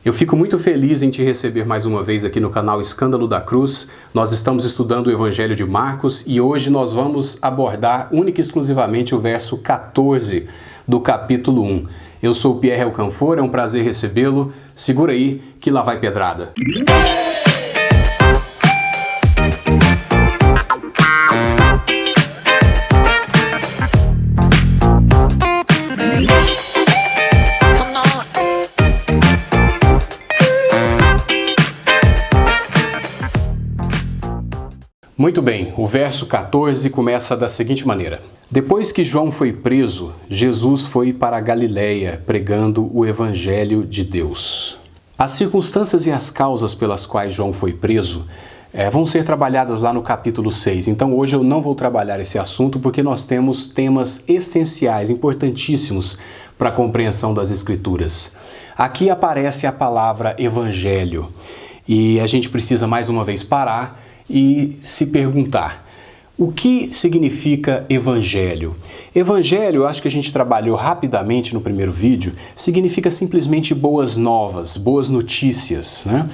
Eu fico muito feliz em te receber mais uma vez aqui no canal Escândalo da Cruz. Nós estamos estudando o Evangelho de Marcos e hoje nós vamos abordar única e exclusivamente o verso 14 do capítulo 1. Eu sou o Pierre Elcanfor, é um prazer recebê-lo. Segura aí que lá vai pedrada. Muito bem, o verso 14 começa da seguinte maneira. Depois que João foi preso, Jesus foi para a Galileia pregando o Evangelho de Deus. As circunstâncias e as causas pelas quais João foi preso vão ser trabalhadas lá no capítulo 6. Então hoje eu não vou trabalhar esse assunto porque nós temos temas essenciais, importantíssimos para a compreensão das Escrituras. Aqui aparece a palavra Evangelho e a gente precisa mais uma vez parar e se perguntar, o que significa Evangelho? Evangelho, eu acho que a gente trabalhou rapidamente no primeiro vídeo, significa simplesmente boas novas, boas notícias, né?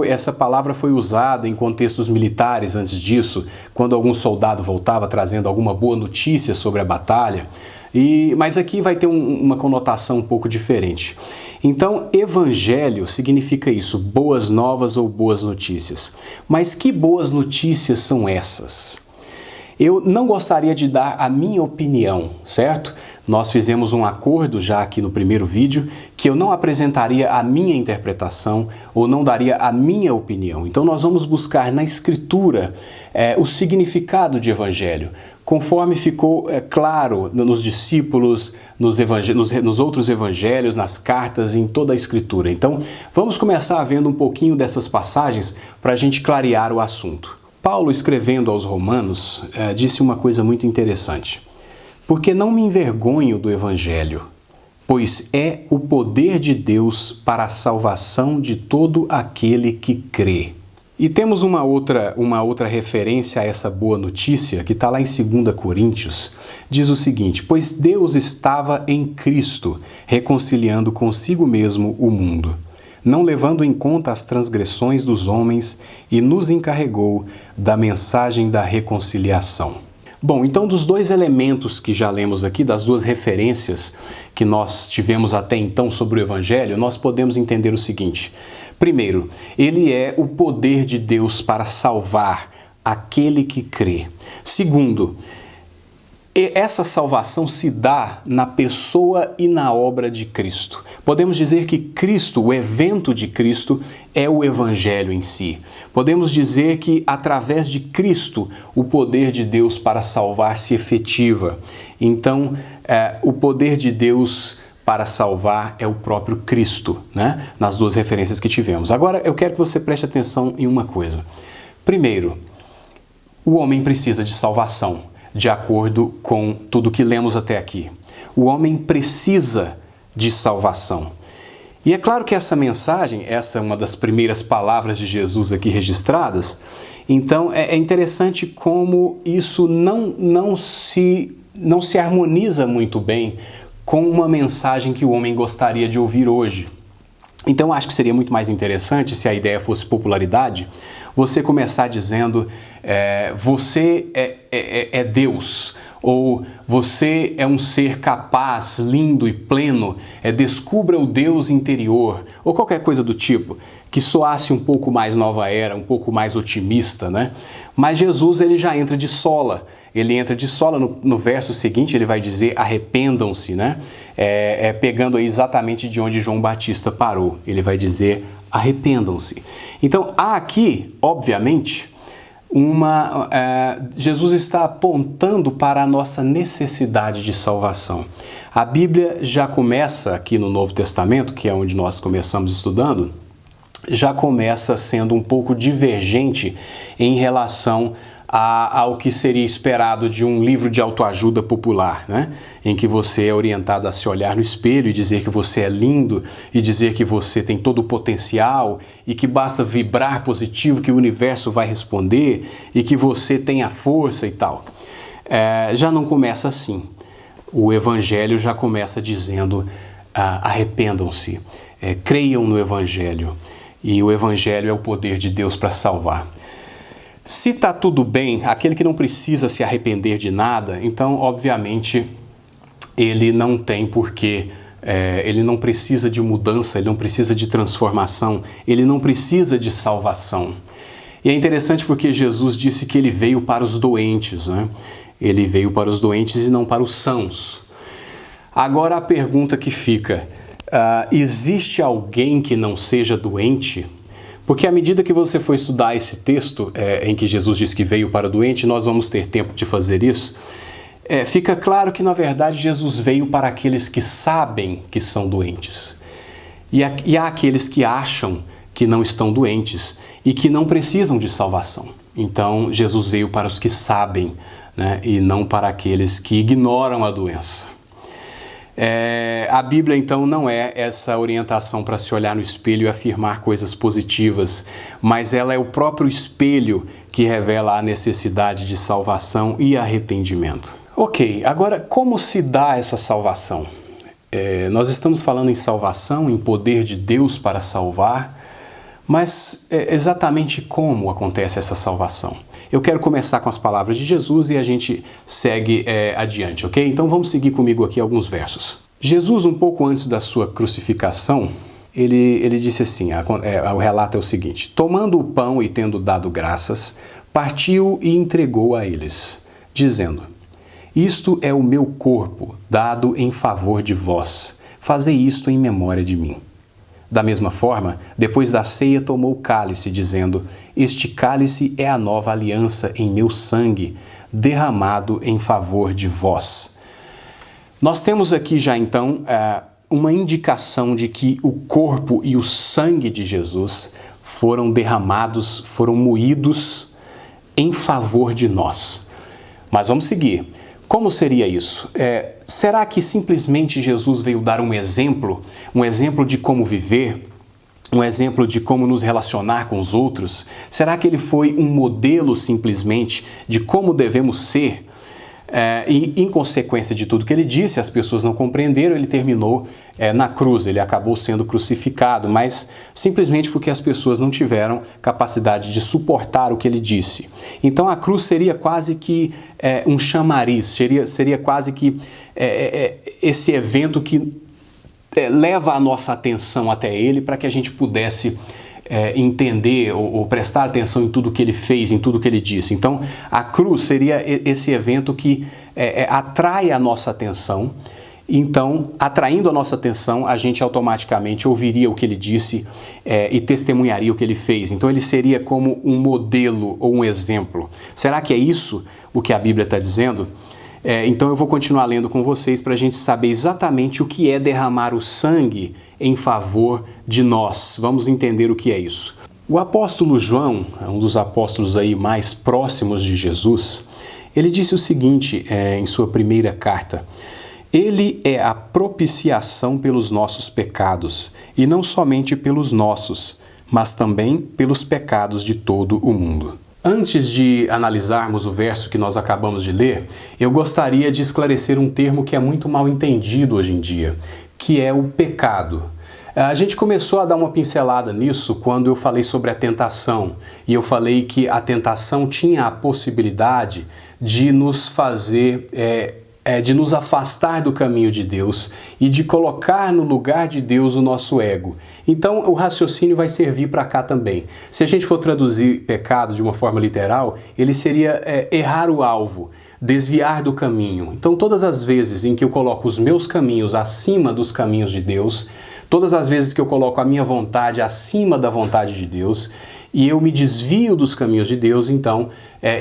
Essa palavra foi usada em contextos militares antes disso, quando algum soldado voltava trazendo alguma boa notícia sobre a batalha. Mas aqui vai ter uma conotação um pouco diferente. Então, evangelho significa isso, boas novas ou boas notícias. Mas que boas notícias são essas? Eu não gostaria de dar a minha opinião, certo? Nós fizemos um acordo já aqui no primeiro vídeo que eu não apresentaria a minha interpretação ou não daria a minha opinião. Então nós vamos buscar na Escritura o significado de evangelho, conforme ficou claro nos discípulos, nos outros evangelhos, nas cartas, em toda a Escritura. Então vamos começar vendo um pouquinho dessas passagens para a gente clarear o assunto. Paulo, escrevendo aos Romanos, disse uma coisa muito interessante. Porque não me envergonho do Evangelho, pois é o poder de Deus para a salvação de todo aquele que crê. E temos uma outra referência a essa boa notícia, que está lá em 2 Coríntios, diz o seguinte, pois Deus estava em Cristo, reconciliando consigo mesmo o mundo, não levando em conta as transgressões dos homens, e nos encarregou da mensagem da reconciliação. Bom, então dos dois elementos que já lemos aqui, das duas referências que nós tivemos até então sobre o Evangelho, nós podemos entender o seguinte. Primeiro, ele é o poder de Deus para salvar aquele que crê. Segundo, essa salvação se dá na pessoa e na obra de Cristo. Podemos dizer que Cristo, o evento de Cristo, é o Evangelho em si. Podemos dizer que através de Cristo o poder de Deus para salvar se efetiva. Então, o poder de Deus para salvar é o próprio Cristo, né? Nas duas referências que tivemos. Agora, eu quero que você preste atenção em uma coisa. Primeiro, o homem precisa de salvação. De acordo com tudo que lemos até aqui. O homem precisa de salvação. E é claro que essa mensagem, essa é uma das primeiras palavras de Jesus aqui registradas, então é interessante como isso não se harmoniza muito bem com uma mensagem que o homem gostaria de ouvir hoje. Então acho que seria muito mais interessante, se a ideia fosse popularidade, você começar dizendo, você é Deus, ou você é um ser capaz, lindo e pleno, descubra o Deus interior, ou qualquer coisa do tipo, que soasse um pouco mais nova era, um pouco mais otimista, né? Mas Jesus, ele já entra de sola. Ele entra de sola no verso seguinte, ele vai dizer arrependam-se, né? Pegando aí exatamente de onde João Batista parou. Ele vai dizer arrependam-se. Então, há aqui, obviamente, Jesus está apontando para a nossa necessidade de salvação. A Bíblia já começa aqui no Novo Testamento, que é onde nós começamos estudando, já começa sendo um pouco divergente em relação ao que seria esperado de um livro de autoajuda popular, né? Em que você é orientado a se olhar no espelho e dizer que você é lindo e dizer que você tem todo o potencial e que basta vibrar positivo que o universo vai responder e que você tem a força e tal. Já não começa assim. O Evangelho já começa dizendo arrependam-se. creiam no Evangelho. E o Evangelho é o poder de Deus para salvar. Se está tudo bem, aquele que não precisa se arrepender de nada, então, obviamente, ele não tem porquê, ele não precisa de mudança, ele não precisa de transformação, ele não precisa de salvação. E é interessante porque Jesus disse que ele veio para os doentes, né? Ele veio para os doentes e não para os sãos. Agora a pergunta que fica, existe alguém que não seja doente? Porque à medida que você for estudar esse texto em que Jesus diz que veio para o doente, nós vamos ter tempo de fazer isso, fica claro que na verdade Jesus veio para aqueles que sabem que são doentes. E há aqueles que acham que não estão doentes e que não precisam de salvação. Então Jesus veio para os que sabem, né, e não para aqueles que ignoram a doença. A Bíblia então não é essa orientação para se olhar no espelho e afirmar coisas positivas, mas ela é o próprio espelho que revela a necessidade de salvação e arrependimento. Ok, agora como se dá essa salvação? Nós estamos falando em salvação, em poder de Deus para salvar, mas exatamente como acontece essa salvação? Eu quero começar com as palavras de Jesus e a gente segue adiante, ok? Então vamos seguir comigo aqui alguns versos. Jesus, um pouco antes da sua crucificação, ele disse assim, o relato é o seguinte: tomando o pão e tendo dado graças, partiu e entregou a eles, dizendo: isto é o meu corpo, dado em favor de vós. Fazei isto em memória de mim. Da mesma forma, depois da ceia tomou o cálice, dizendo: este cálice é a nova aliança em meu sangue, derramado em favor de vós. Nós temos aqui já então uma indicação de que o corpo e o sangue de Jesus foram derramados, foram moídos em favor de nós. Mas vamos seguir. Como seria isso? Será que simplesmente Jesus veio dar um exemplo de como viver, um exemplo de como nos relacionar com os outros? Será que ele foi um modelo simplesmente de como devemos ser? E em consequência de tudo que ele disse, as pessoas não compreenderam, ele terminou na cruz, ele acabou sendo crucificado, mas simplesmente porque as pessoas não tiveram capacidade de suportar o que ele disse. Então a cruz seria quase que um chamariz, seria quase que esse evento que leva a nossa atenção até ele para que a gente pudesse entender ou prestar atenção em tudo que ele fez, em tudo que ele disse. Então, a cruz seria esse evento que atrai a nossa atenção. Então, atraindo a nossa atenção, a gente automaticamente ouviria o que ele disse e testemunharia o que ele fez. Então, ele seria como um modelo ou um exemplo. Será que é isso o que a Bíblia está dizendo? Então eu vou continuar lendo com vocês para a gente saber exatamente o que é derramar o sangue em favor de nós. Vamos entender o que é isso. O apóstolo João, um dos apóstolos aí mais próximos de Jesus, ele disse o seguinte em sua primeira carta: ele é a propiciação pelos nossos pecados, e não somente pelos nossos, mas também pelos pecados de todo o mundo. Antes de analisarmos o verso que nós acabamos de ler, eu gostaria de esclarecer um termo que é muito mal entendido hoje em dia, que é o pecado. A gente começou a dar uma pincelada nisso quando eu falei sobre a tentação, e eu falei que a tentação tinha a possibilidade de nos fazer, de nos afastar do caminho de Deus e de colocar no lugar de Deus o nosso ego. Então o raciocínio vai servir para cá também. Se a gente for traduzir pecado de uma forma literal, ele seria errar o alvo, desviar do caminho. Então todas as vezes em que eu coloco os meus caminhos acima dos caminhos de Deus, todas as vezes que eu coloco a minha vontade acima da vontade de Deus, e eu me desvio dos caminhos de Deus, então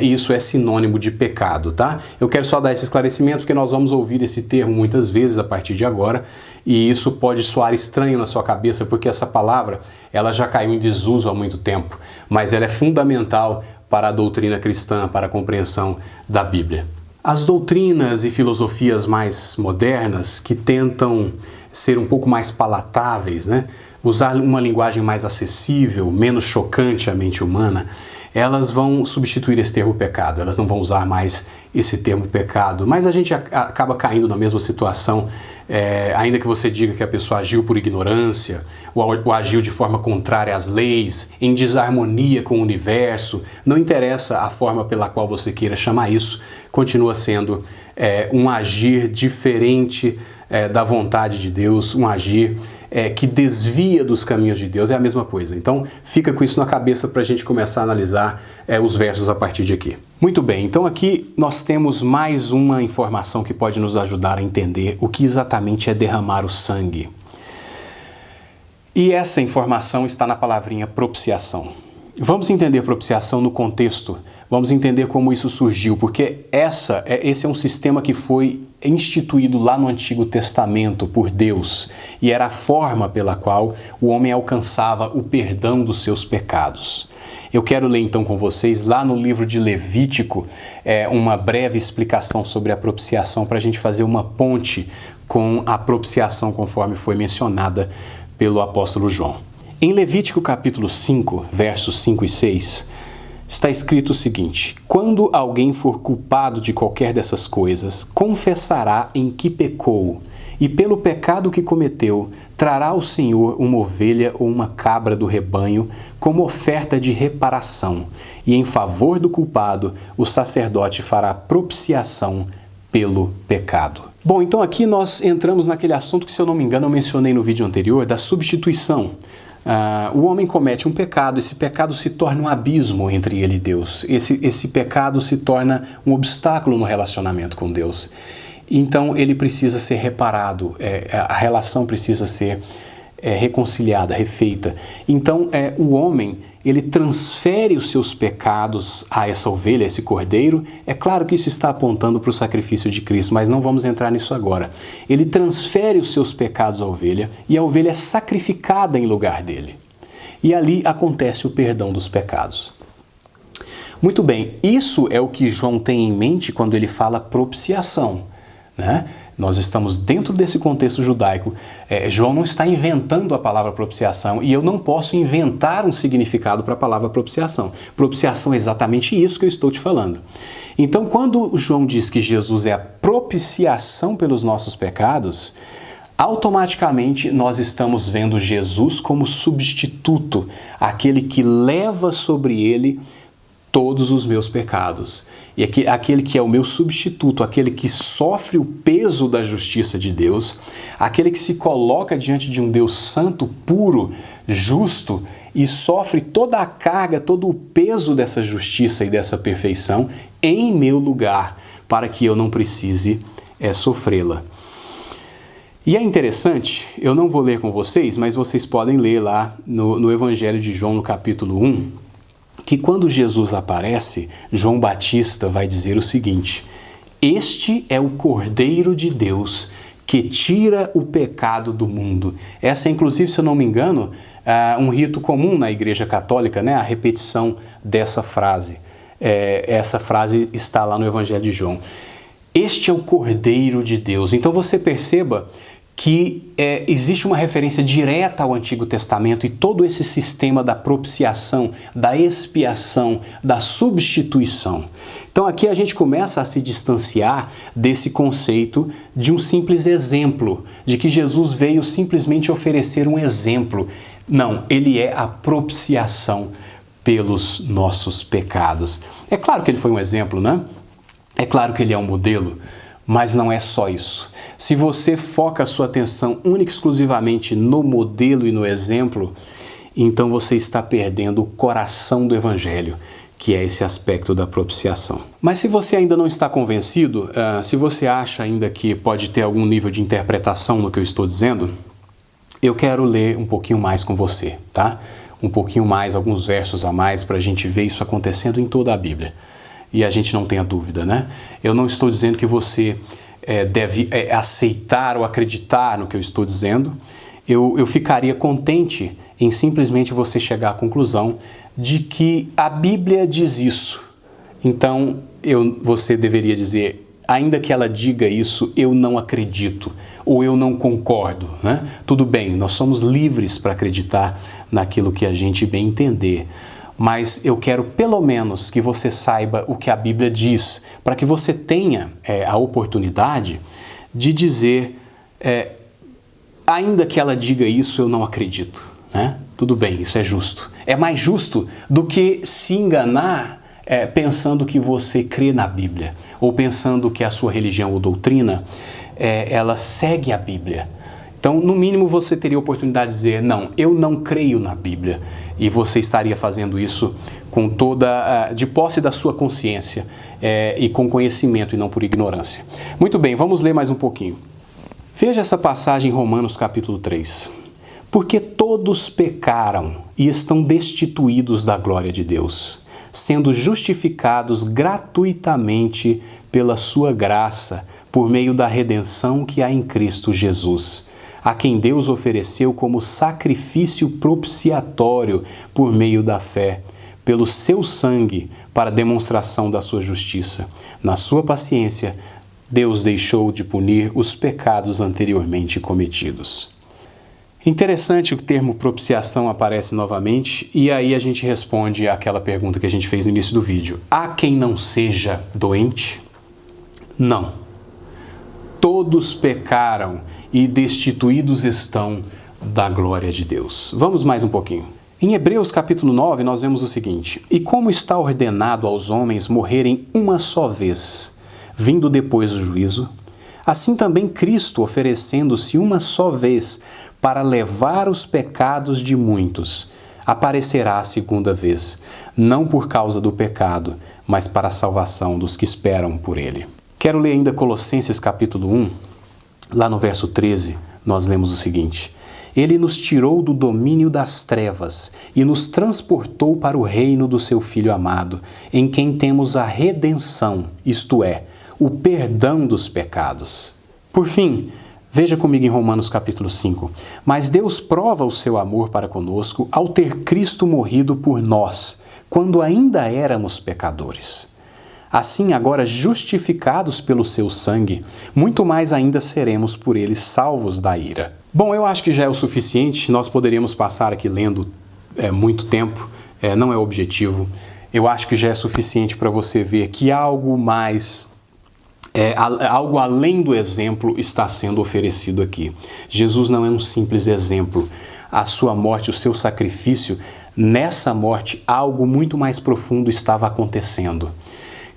isso é sinônimo de pecado, tá? Eu quero só dar esse esclarecimento porque nós vamos ouvir esse termo muitas vezes a partir de agora, e isso pode soar estranho na sua cabeça porque essa palavra ela já caiu em desuso há muito tempo, mas ela é fundamental para a doutrina cristã, para a compreensão da Bíblia. As doutrinas e filosofias mais modernas que tentam ser um pouco mais palatáveis, né? Usar uma linguagem mais acessível, menos chocante à mente humana, elas vão substituir esse termo pecado, elas não vão usar mais esse termo pecado, mas a gente acaba caindo na mesma situação, ainda que você diga que a pessoa agiu por ignorância, ou agiu de forma contrária às leis, em desarmonia com o universo, não interessa a forma pela qual você queira chamar isso, continua sendo um agir diferente da vontade de Deus, um agir que desvia dos caminhos de Deus, é a mesma coisa. Então fica com isso na cabeça para a gente começar a analisar os versos a partir de aqui. Muito bem, então aqui nós temos mais uma informação que pode nos ajudar a entender o que exatamente é derramar o sangue. E essa informação está na palavrinha propiciação. Vamos entender propiciação no contexto, vamos entender como isso surgiu, porque esse é um sistema que foi instituído lá no Antigo Testamento por Deus e era a forma pela qual o homem alcançava o perdão dos seus pecados. Eu quero ler então com vocês lá no livro de Levítico uma breve explicação sobre a propiciação para a gente fazer uma ponte com a propiciação conforme foi mencionada pelo apóstolo João. Em Levítico capítulo 5, versos 5 e 6, está escrito o seguinte: quando alguém for culpado de qualquer dessas coisas, confessará em que pecou, e pelo pecado que cometeu, trará ao Senhor uma ovelha ou uma cabra do rebanho como oferta de reparação, e em favor do culpado, o sacerdote fará propiciação pelo pecado. Bom, então aqui nós entramos naquele assunto que, se eu não me engano, eu mencionei no vídeo anterior, da substituição. O homem comete um pecado, esse pecado se torna um abismo entre ele e Deus. Esse pecado se torna um obstáculo no relacionamento com Deus. Então ele precisa ser reparado, a relação precisa ser reconciliada, refeita. Então o homem, ele transfere os seus pecados a essa ovelha, a esse cordeiro. É claro que isso está apontando para o sacrifício de Cristo, mas não vamos entrar nisso agora. Ele transfere os seus pecados à ovelha e a ovelha é sacrificada em lugar dele. E ali acontece o perdão dos pecados. Muito bem, isso é o que João tem em mente quando ele fala propiciação, né? Nós estamos dentro desse contexto judaico. João não está inventando a palavra propiciação e eu não posso inventar um significado para a palavra propiciação. Propiciação é exatamente isso que eu estou te falando. Então, quando João diz que Jesus é a propiciação pelos nossos pecados, automaticamente nós estamos vendo Jesus como substituto, aquele que leva sobre ele todos os meus pecados. E aquele que é o meu substituto, aquele que sofre o peso da justiça de Deus, aquele que se coloca diante de um Deus santo, puro, justo e sofre toda a carga, todo o peso dessa justiça e dessa perfeição em meu lugar, para que eu não precise sofrê-la. E é interessante, eu não vou ler com vocês, mas vocês podem ler lá no Evangelho de João, no capítulo 1, que quando Jesus aparece, João Batista vai dizer o seguinte: este é o Cordeiro de Deus que tira o pecado do mundo. Essa é, inclusive, se eu não me engano, um rito comum na Igreja Católica, né? A repetição dessa frase. Essa frase está lá no Evangelho de João. Este é o Cordeiro de Deus. Então você perceba que existe uma referência direta ao Antigo Testamento e todo esse sistema da propiciação, da expiação, da substituição. Então aqui a gente começa a se distanciar desse conceito de um simples exemplo, de que Jesus veio simplesmente oferecer um exemplo. Não, ele é a propiciação pelos nossos pecados. É claro que ele foi um exemplo, né? É claro que ele é um modelo, mas não é só isso. Se você foca a sua atenção única e exclusivamente no modelo e no exemplo, então você está perdendo o coração do Evangelho, que é esse aspecto da propiciação. Mas se você ainda não está convencido, se você acha ainda que pode ter algum nível de interpretação no que eu estou dizendo, eu quero ler um pouquinho mais com você, tá? Um pouquinho mais, alguns versos a mais, para a gente ver isso acontecendo em toda a Bíblia. E a gente não tenha dúvida, né? Eu não estou dizendo que você deve aceitar ou acreditar no que eu estou dizendo. Eu ficaria contente em simplesmente você chegar à conclusão de que a Bíblia diz isso. Então, você deveria dizer, ainda que ela diga isso, eu não acredito, ou eu não concordo, né? Tudo bem, nós somos livres para acreditar naquilo que a gente bem entender. mas eu quero pelo menos que você saiba o que a Bíblia diz, para que você tenha a oportunidade de dizer, ainda que ela diga isso, eu não acredito. Né? Tudo bem, isso é justo. É mais justo do que se enganar pensando que você crê na Bíblia, ou pensando que a sua religião ou doutrina, ela segue a Bíblia. Então, no mínimo, você teria a oportunidade de dizer, não, eu não creio na Bíblia. E você estaria fazendo isso com de posse da sua consciência e com conhecimento e não por ignorância. Muito bem, vamos ler mais um pouquinho. Veja essa passagem em Romanos capítulo 3. Porque todos pecaram e estão destituídos da glória de Deus, sendo justificados gratuitamente pela sua graça, por meio da redenção que há em Cristo Jesus, a quem Deus ofereceu como sacrifício propiciatório por meio da fé, pelo seu sangue, para demonstração da sua justiça. Na sua paciência, Deus deixou de punir os pecados anteriormente cometidos. Interessante que o termo propiciação aparece novamente, e aí a gente responde àquela pergunta que a gente fez no início do vídeo. Há quem não seja doente? Não. Todos pecaram e destituídos estão da glória de Deus. Vamos mais um pouquinho. Em Hebreus capítulo 9 nós vemos o seguinte: E como está ordenado aos homens morrerem uma só vez, vindo depois do juízo, assim também Cristo, oferecendo-se uma só vez para levar os pecados de muitos, aparecerá a segunda vez, não por causa do pecado, mas para a salvação dos que esperam por ele. Quero ler ainda Colossenses capítulo 1, lá no verso 13, nós lemos o seguinte: Ele nos tirou do domínio das trevas e nos transportou para o reino do seu Filho amado, em quem temos a redenção, isto é, o perdão dos pecados. Por fim, veja comigo em Romanos capítulo 5. Mas Deus prova o seu amor para conosco ao ter Cristo morrido por nós, quando ainda éramos pecadores. Assim, agora justificados pelo seu sangue, muito mais ainda seremos por ele salvos da ira. Bom, eu acho que já é o suficiente. Nós poderíamos passar aqui lendo muito tempo, não é o objetivo. Eu acho que já é suficiente para você ver que algo mais, algo além do exemplo está sendo oferecido aqui. Jesus não é um simples exemplo. A sua morte, o seu sacrifício, nessa morte, algo muito mais profundo estava acontecendo.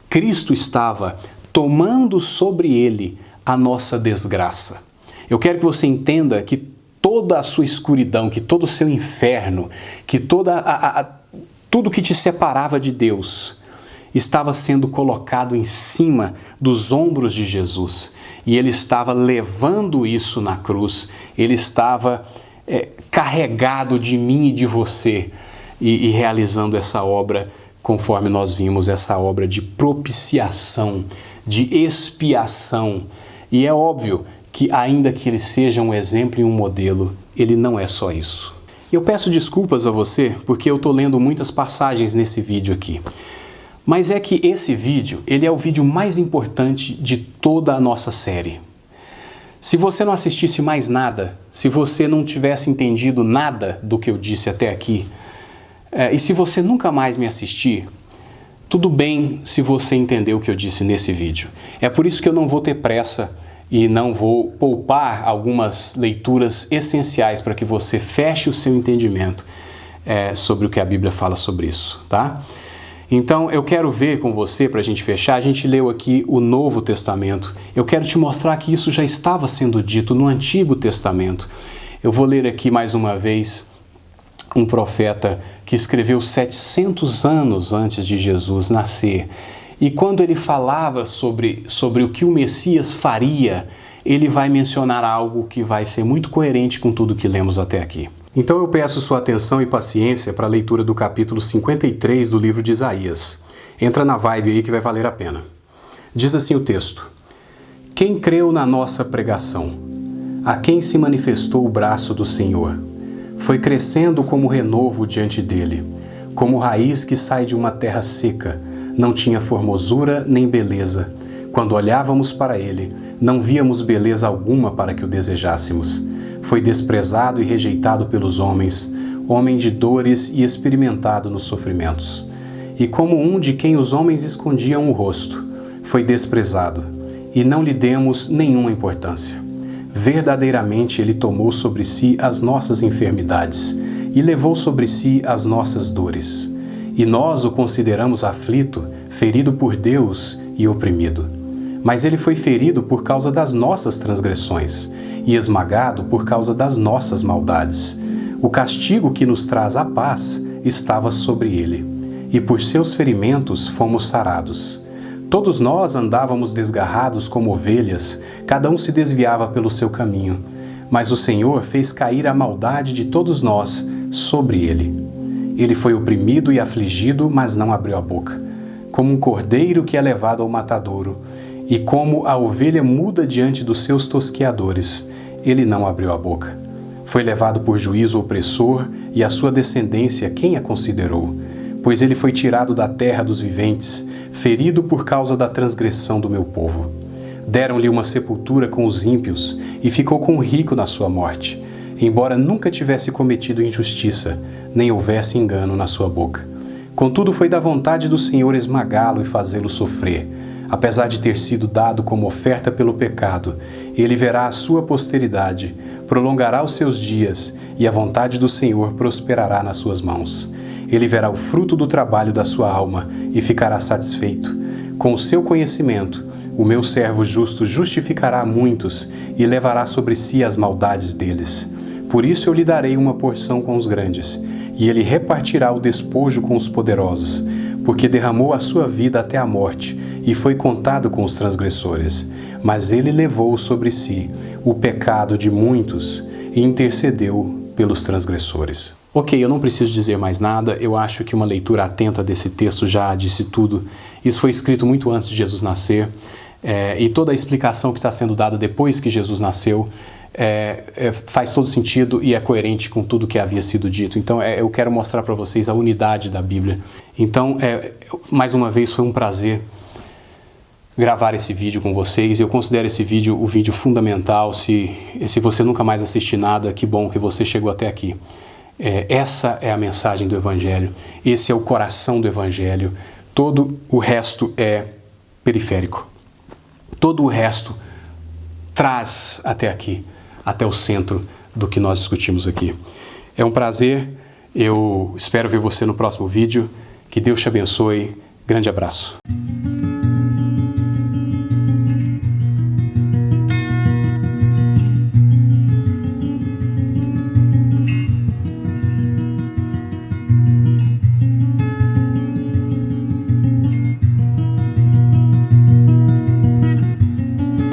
Cristo estava tomando sobre ele a nossa desgraça. Eu quero que você entenda que toda a sua escuridão, que todo o seu inferno, que tudo que te separava de Deus estava sendo colocado em cima dos ombros de Jesus. E ele estava levando isso na cruz, ele estava carregado de mim e de você e realizando essa obra, conforme nós vimos, essa obra de propiciação, de expiação. E é óbvio que, ainda que ele seja um exemplo e um modelo, ele não é só isso. Eu peço desculpas a você, porque eu estou lendo muitas passagens nesse vídeo aqui. Mas é que esse vídeo, ele é o vídeo mais importante de toda a nossa série. Se você não assistisse mais nada, se você não tivesse entendido nada do que eu disse até aqui, e se você nunca mais me assistir, tudo bem se você entendeu o que eu disse nesse vídeo. É por isso que eu não vou ter pressa e não vou poupar algumas leituras essenciais para que você feche o seu entendimento sobre o que a Bíblia fala sobre isso, tá? Então eu quero ver com você, para a gente fechar, a gente leu aqui o Novo Testamento. Eu quero te mostrar que isso já estava sendo dito no Antigo Testamento. Eu vou ler aqui mais uma vez um profeta que escreveu 700 anos antes de Jesus nascer. E quando ele falava sobre o que o Messias faria, ele vai mencionar algo que vai ser muito coerente com tudo que lemos até aqui. Então eu peço sua atenção e paciência para a leitura do capítulo 53 do livro de Isaías. Entra na vibe aí que vai valer a pena. Diz assim o texto: Quem creu na nossa pregação? A quem se manifestou o braço do Senhor? Foi crescendo como renovo diante dele, como raiz que sai de uma terra seca. Não tinha formosura nem beleza. Quando olhávamos para ele, não víamos beleza alguma para que o desejássemos. Foi desprezado e rejeitado pelos homens, homem de dores e experimentado nos sofrimentos. E como um de quem os homens escondiam o rosto, foi desprezado, e não lhe demos nenhuma importância. Verdadeiramente ele tomou sobre si as nossas enfermidades e levou sobre si as nossas dores. E nós o consideramos aflito, ferido por Deus e oprimido. Mas ele foi ferido por causa das nossas transgressões e esmagado por causa das nossas maldades. O castigo que nos traz a paz estava sobre ele, e por seus ferimentos fomos sarados. Todos nós andávamos desgarrados como ovelhas, cada um se desviava pelo seu caminho. Mas o Senhor fez cair a maldade de todos nós sobre ele. Ele foi oprimido e afligido, mas não abriu a boca. Como um cordeiro que é levado ao matadouro, e como a ovelha muda diante dos seus tosqueadores, ele não abriu a boca. Foi levado por juízo opressor, e a sua descendência quem a considerou? Pois ele foi tirado da terra dos viventes, ferido por causa da transgressão do meu povo. Deram-lhe uma sepultura com os ímpios, e ficou com o rico na sua morte, embora nunca tivesse cometido injustiça, nem houvesse engano na sua boca. Contudo, foi da vontade do Senhor esmagá-lo e fazê-lo sofrer. Apesar de ter sido dado como oferta pelo pecado, ele verá a sua posteridade, prolongará os seus dias, e a vontade do Senhor prosperará nas suas mãos. Ele verá o fruto do trabalho da sua alma e ficará satisfeito. Com o seu conhecimento, o meu servo justo justificará muitos e levará sobre si as maldades deles. Por isso eu lhe darei uma porção com os grandes, e ele repartirá o despojo com os poderosos, porque derramou a sua vida até a morte e foi contado com os transgressores. Mas ele levou sobre si o pecado de muitos e intercedeu pelos transgressores. Ok, eu não preciso dizer mais nada, eu acho que uma leitura atenta desse texto já disse tudo. Isso foi escrito muito antes de Jesus nascer, e toda a explicação que está sendo dada depois que Jesus nasceu faz todo sentido e é coerente com tudo que havia sido dito. Então eu quero mostrar para vocês a unidade da Bíblia. Então, mais uma vez, foi um prazer gravar esse vídeo com vocês. Eu considero esse vídeo o vídeo fundamental. Se você nunca mais assistir nada, que bom que você chegou até aqui. Essa é a mensagem do Evangelho, esse é o coração do Evangelho. Todo o resto é periférico. Todo o resto traz até aqui, até o centro do que nós discutimos aqui. É um prazer, eu espero ver você no próximo vídeo. Que Deus te abençoe. Grande abraço.